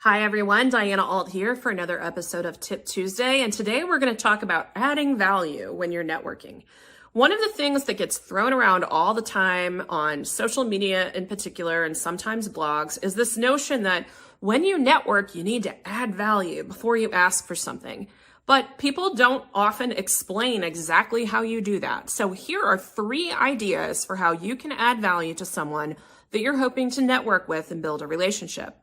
Hi everyone, Diana Alt here for another episode of Tip Tuesday, and today we're going to talk about adding value when you're networking. One of the things that gets thrown around all the time on social media in particular, and sometimes blogs, is this notion that when you network, you need to add value before you ask for something. But people don't often explain exactly how you do that. So here are 3 ideas for how you can add value to someone that you're hoping to network with and build a relationship.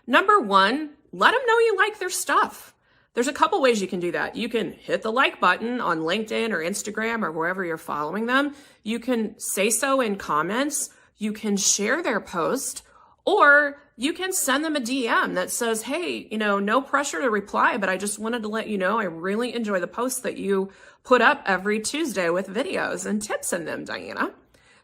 Number 1, let them know you like their stuff. There's a couple ways you can do that. You can hit the like button on LinkedIn or Instagram or wherever you're following them. You can say so in comments. You can share their post, or you can send them a DM that says, hey, no pressure to reply, but I just wanted to let you know I really enjoy the posts that you put up every Tuesday with videos and tips in them, Diana.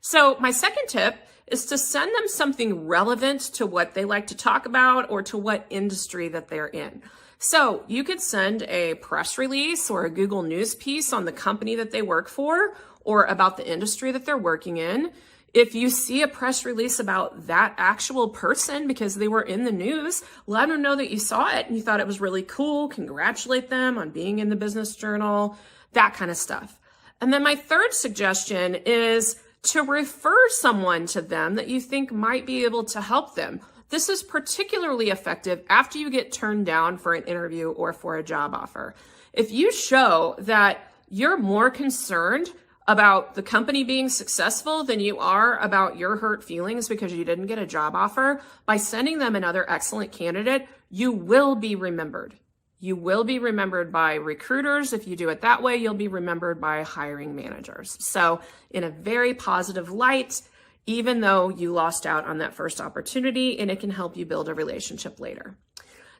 So my second tip is to send them something relevant to what they like to talk about or to what industry that they're in. So you could send a press release or a Google News piece on the company that they work for or about the industry that they're working in. If you see a press release about that actual person because they were in the news, let them know that you saw it and you thought it was really cool. Congratulate them on being in the Business Journal, that kind of stuff. And then my third suggestion is to refer someone to them that you think might be able to help them. This is particularly effective after you get turned down for an interview or for a job offer. If you show that you're more concerned about the company being successful than you are about your hurt feelings because you didn't get a job offer, by sending them another excellent candidate, you will be remembered. You will be remembered by recruiters. If you do it that way, you'll be remembered by hiring managers. So in a very positive light, even though you lost out on that first opportunity, and it can help you build a relationship later.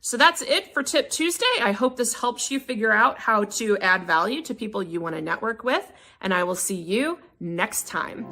So that's it for Tip Tuesday. I hope this helps you figure out how to add value to people you want to network with, and I will see you next time.